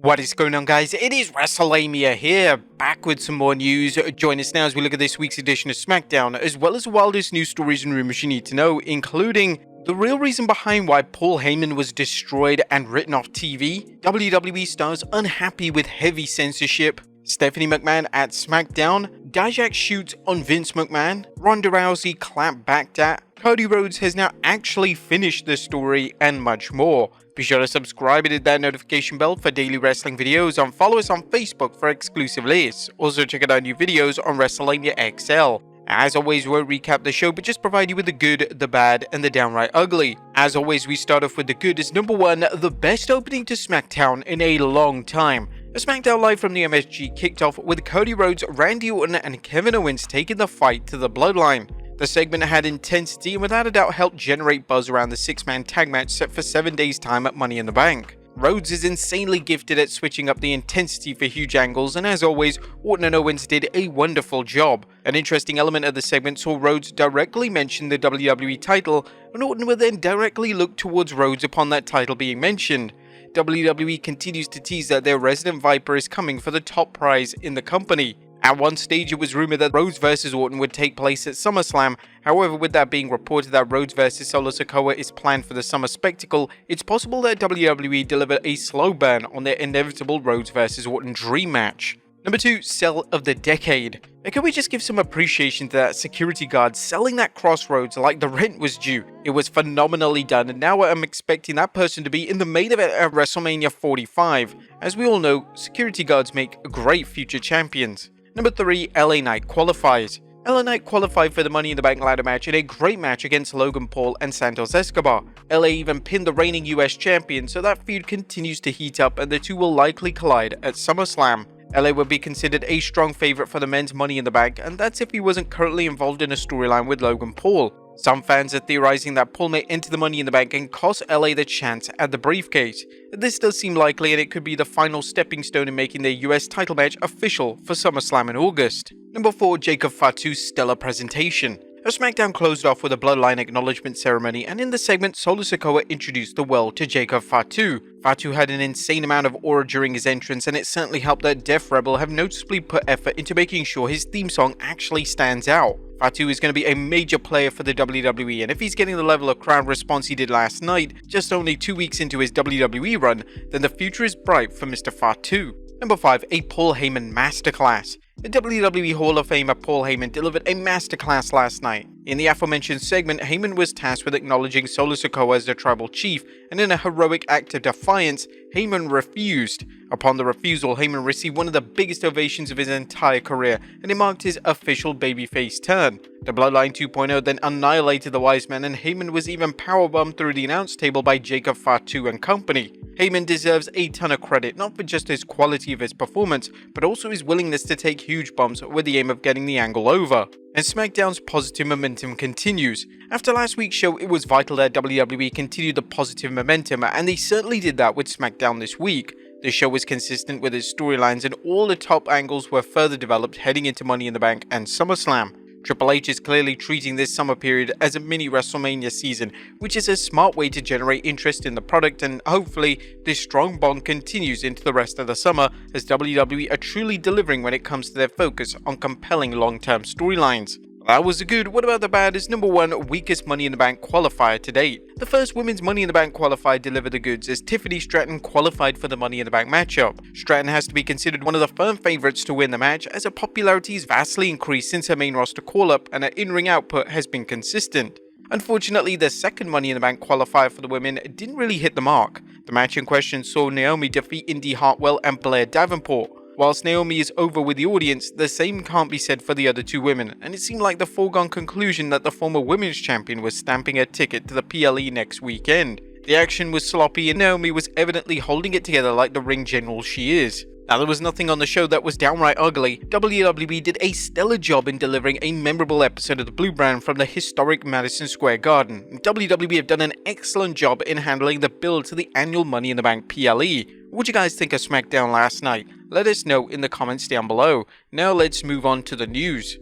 What is going on, guys? It is Wrestlelamia here, back with some more news. Join us now as we look at this week's edition of Smackdown, as well as the wildest news stories and rumors you need to know, including the real reason behind why Paul Heyman was destroyed and written off TV, WWE stars unhappy with heavy censorship, Stephanie McMahon at Smackdown, Dijak shoots on Vince McMahon, Ronda Rousey clapped back at, Cody Rhodes has now actually finished the story, and much more. Be sure to subscribe and hit that notification bell for daily wrestling videos, and follow us on Facebook for exclusive lists. Also check out our new videos on Wrestlelamia XL. As always, we won't recap the show, but just provide you with the good, the bad, and the downright ugly. As always, we start off with the good as number one, the best opening to Smackdown in a long time. The Smackdown Live from the MSG kicked off with Cody Rhodes, Randy Orton, and Kevin Owens taking the fight to the Bloodline. The segment had intensity and without a doubt helped generate buzz around the 6-man tag match set for 7 days' time at Money in the Bank. Rhodes is insanely gifted at switching up the intensity for huge angles, and as always, Orton and Owens did a wonderful job. An interesting element of the segment saw Rhodes directly mention the WWE title, and Orton would then directly look towards Rhodes upon that title being mentioned. WWE continues to tease that their resident Viper is coming for the top prize in the company. At one stage, it was rumored that Rhodes vs Orton would take place at SummerSlam. However, with that being reported that Rhodes vs Solo Sikoa is planned for the summer spectacle, it's possible that WWE delivered a slow burn on their inevitable Rhodes vs Orton dream match. Number 2, sell of the decade. And can we just give some appreciation to that security guard selling that Crossroads like the rent was due? It was phenomenally done, and now I'm expecting that person to be in the main event at WrestleMania 45. As we all know, security guards make great future champions. Number 3, LA Knight qualifies. LA Knight qualified for the Money in the Bank ladder match in a great match against Logan Paul and Santos Escobar. LA even pinned the reigning US champion, so that feud continues to heat up and the two will likely collide at SummerSlam. LA would be considered a strong favourite for the men's Money in the Bank, and that's if he wasn't currently involved in a storyline with Logan Paul. Some fans are theorizing that Paul may enter the Money in the Bank and cost LA the chance at the briefcase. This does seem likely, and it could be the final stepping stone in making their US title match official for SummerSlam in August. Number 4, Jacob Fatu's stellar presentation. A Smackdown closed off with a Bloodline acknowledgement ceremony, and in the segment, Solo Sikoa introduced the world to Jacob Fatu. Fatu had an insane amount of aura during his entrance, and it certainly helped that Def Rebel have noticeably put effort into making sure his theme song actually stands out. Fatu is going to be a major player for the WWE, and if he's getting the level of crowd response he did last night, just only 2 weeks into his WWE run, then the future is bright for Mr. Fatu. Number 5, a Paul Heyman masterclass. The WWE Hall of Famer Paul Heyman delivered a masterclass last night. In the aforementioned segment, Heyman was tasked with acknowledging Solo Sikoa as the tribal chief, and in a heroic act of defiance, Heyman refused. Upon the refusal, Heyman received one of the biggest ovations of his entire career, and it marked his official babyface turn. The Bloodline 2.0 then annihilated the Wise Man, and Heyman was even powerbombed through the announce table by Jacob Fatu and company. Heyman deserves a ton of credit, not for just his quality of his performance, but also his willingness to take huge bumps with the aim of getting the angle over. And SmackDown's positive momentum continues. After last week's show, it was vital that WWE continued the positive momentum, and they certainly did that with SmackDown this week. The show was consistent with its storylines, and all the top angles were further developed heading into Money in the Bank and SummerSlam. Triple H is clearly treating this summer period as a mini WrestleMania season, which is a smart way to generate interest in the product, and hopefully this strong bond continues into the rest of the summer as WWE are truly delivering when it comes to their focus on compelling long-term storylines. That was the good. What about the bad? Is number 1, weakest Money in the Bank qualifier to date. The first women's Money in the Bank qualifier delivered the goods as Tiffany Stratton qualified for the Money in the Bank matchup. Stratton has to be considered one of the firm favourites to win the match, as her popularity has vastly increased since her main roster call-up, and her in-ring output has been consistent. Unfortunately, the second Money in the Bank qualifier for the women didn't really hit the mark. The match in question saw Naomi defeat Indy Hartwell and Blair Davenport. Whilst Naomi is over with the audience, the same can't be said for the other two women, and it seemed like the foregone conclusion that the former women's champion was stamping her ticket to the PLE next weekend. The action was sloppy, and Naomi was evidently holding it together like the ring general she is. Now, there was nothing on the show that was downright ugly. WWE did a stellar job in delivering a memorable episode of the Blue Brand from the historic Madison Square Garden. WWE have done an excellent job in handling the build to the annual Money in the Bank PLE. What did you guys think of Smackdown last night? Let us know in the comments down below. Now let's move on to the news.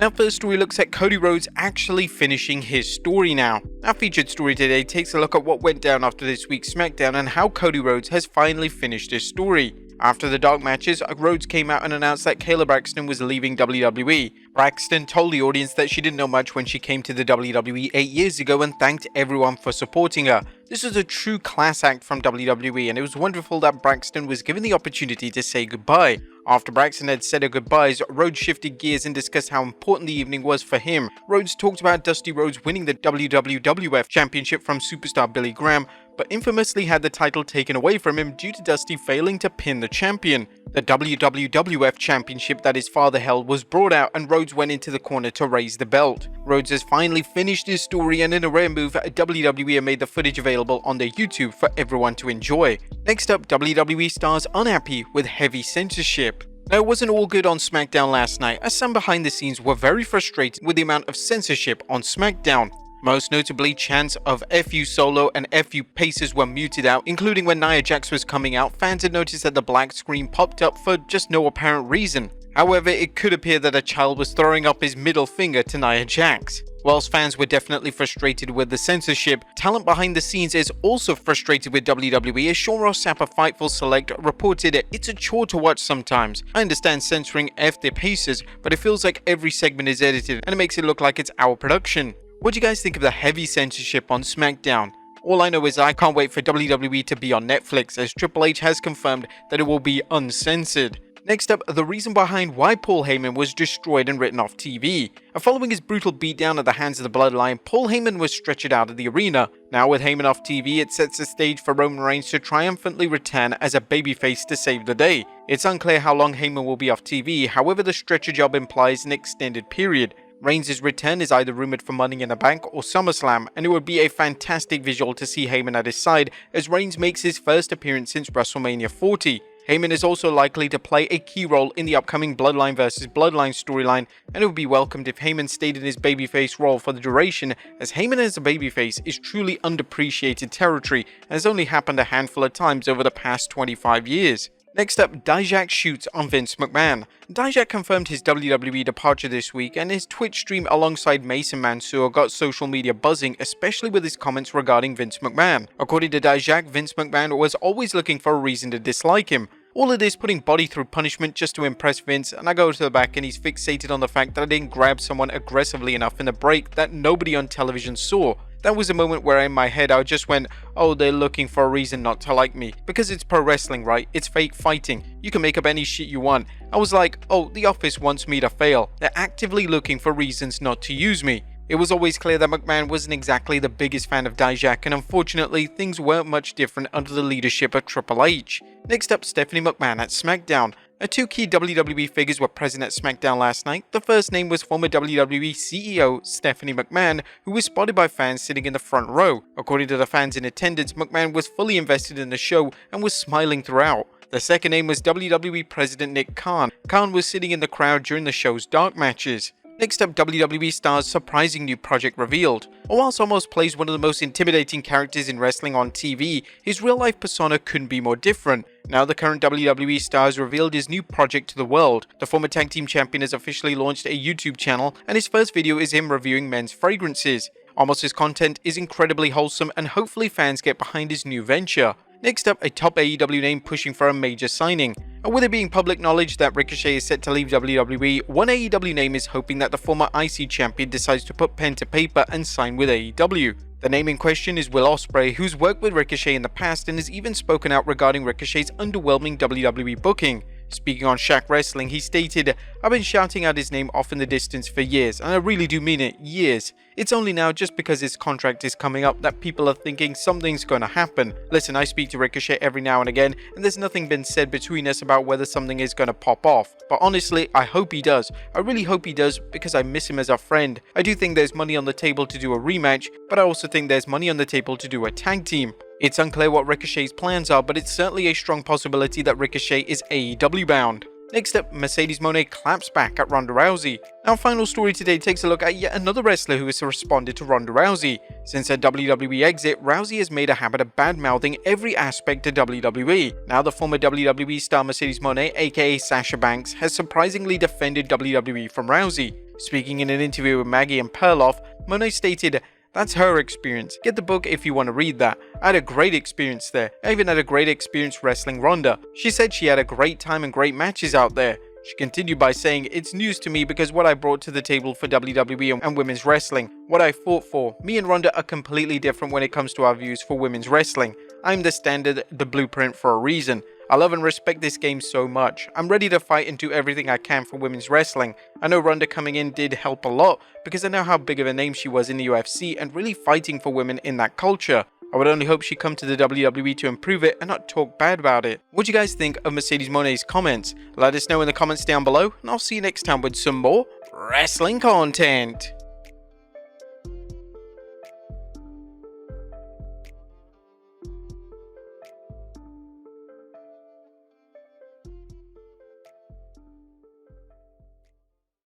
Now, first story looks at Cody Rhodes actually finishing his story now. Our featured story today takes a look at what went down after this week's Smackdown and how Cody Rhodes has finally finished his story. After the dark matches, Rhodes came out and announced that Kayla Braxton was leaving WWE. Braxton told the audience that she didn't know much when she came to the WWE 8 years ago and thanked everyone for supporting her. This was a true class act from WWE, and it was wonderful that Braxton was given the opportunity to say goodbye. After Braxton had said her goodbyes, Rhodes shifted gears and discussed how important the evening was for him. Rhodes talked about Dusty Rhodes winning the WWF Championship from superstar Billy Graham, but infamously had the title taken away from him due to Dusty failing to pin the champion. The WWF Championship that his father held was brought out and Rhodes went into the corner to raise the belt. Rhodes has finally finished his story, and in a rare move, WWE made the footage available on their YouTube for everyone to enjoy. Next up, WWE stars unhappy with heavy censorship. Now, it wasn't all good on SmackDown last night, as some behind the scenes were very frustrated with the amount of censorship on SmackDown. Most notably, chants of FU Solo and FU Pacers were muted out, including when Nia Jax was coming out. Fans had noticed that the black screen popped up for just no apparent reason. However, it could appear that a child was throwing up his middle finger to Nia Jax. Whilst fans were definitely frustrated with the censorship, talent behind the scenes is also frustrated with WWE, as Sean Ross Sapp of Fightful Select reported it's a chore to watch sometimes. I understand censoring F the Pacers, but it feels like every segment is edited and it makes it look like it's our production. What do you guys think of the heavy censorship on SmackDown? All I know is I can't wait for WWE to be on Netflix, as Triple H has confirmed that it will be uncensored. Next up, the reason behind why Paul Heyman was destroyed and written off TV. Following his brutal beatdown at the hands of the Bloodline, Paul Heyman was stretchered out of the arena. Now with Heyman off TV, it sets the stage for Roman Reigns to triumphantly return as a babyface to save the day. It's unclear how long Heyman will be off TV, however the stretcher job implies an extended period. Reigns' return is either rumoured for Money in the Bank or SummerSlam, and it would be a fantastic visual to see Heyman at his side as Reigns makes his first appearance since WrestleMania 40. Heyman is also likely to play a key role in the upcoming Bloodline vs. Bloodline storyline, and it would be welcomed if Heyman stayed in his babyface role for the duration, as Heyman as a babyface is truly underappreciated territory and has only happened a handful of times over the past 25 years. Next up, Dijak shoots on Vince McMahon. Dijak confirmed his WWE departure this week, and his Twitch stream alongside Mason Mansour got social media buzzing, especially with his comments regarding Vince McMahon. According to Dijak, Vince McMahon was always looking for a reason to dislike him. All of this putting body through punishment just to impress Vince, and I go to the back and he's fixated on the fact that I didn't grab someone aggressively enough in the break that nobody on television saw. That was a moment where in my head I just went, oh, they're looking for a reason not to like me. Because it's pro wrestling, right? It's fake fighting. You can make up any shit you want. I was like, oh, the office wants me to fail. They're actively looking for reasons not to use me. It was always clear that McMahon wasn't exactly the biggest fan of Dijak, and unfortunately, things weren't much different under the leadership of Triple H. Next up, Stephanie McMahon at SmackDown. Two key WWE figures were present at SmackDown last night. The first name was former WWE CEO Stephanie McMahon, who was spotted by fans sitting in the front row. According to the fans in attendance, McMahon was fully invested in the show and was smiling throughout. The second name was WWE President Nick Khan. Khan was sitting in the crowd during the show's dark matches. Next up, WWE star's surprising new project revealed. Whilst Omos plays one of the most intimidating characters in wrestling on TV, his real-life persona couldn't be more different. Now the current WWE star has revealed his new project to the world. The former tag team champion has officially launched a YouTube channel, and his first video is him reviewing men's fragrances. Omos' content is incredibly wholesome, and hopefully fans get behind his new venture. Next up, a top AEW name pushing for a major signing. With it being public knowledge that Ricochet is set to leave WWE, one AEW name is hoping that the former IC champion decides to put pen to paper and sign with AEW. The name in question is Will Ospreay, who's worked with Ricochet in the past and has even spoken out regarding Ricochet's underwhelming WWE booking. Speaking on Shaq Wrestling, he stated, "I've been shouting out his name off in the distance for years, and I really do mean it, years. It's only now, just because his contract is coming up, that people are thinking something's gonna happen. Listen, I speak to Ricochet every now and again, and there's nothing been said between us about whether something is gonna pop off. But honestly, I hope he does. I really hope he does, because I miss him as a friend. I do think there's money on the table to do a rematch, but I also think there's money on the table to do a tag team." It's unclear what Ricochet's plans are, but it's certainly a strong possibility that Ricochet is AEW bound. Next up, Mercedes Mone claps back at Ronda Rousey. Our final story today takes a look at yet another wrestler who has responded to Ronda Rousey. Since her WWE exit, Rousey has made a habit of bad-mouthing every aspect of WWE. Now the former WWE star Mercedes Mone, aka Sasha Banks, has surprisingly defended WWE from Rousey. Speaking in an interview with Maggie and Perloff, Mone stated, "That's her experience. Get the book if you want to read that. I had a great experience there. I even had a great experience wrestling Ronda. She said she had a great time and great matches out there." She continued by saying, "It's news to me because what I brought to the table for WWE and women's wrestling, what I fought for, me and Ronda are completely different when it comes to our views for women's wrestling. I'm the standard, the blueprint for a reason. I love and respect this game so much. I'm ready to fight and do everything I can for women's wrestling. I know Ronda coming in did help a lot because I know how big of a name she was in the UFC and really fighting for women in that culture. I would only hope she come to the WWE to improve it and not talk bad about it." What do you guys think of Mercedes Mone's comments? Let us know in the comments down below, and I'll see you next time with some more wrestling content.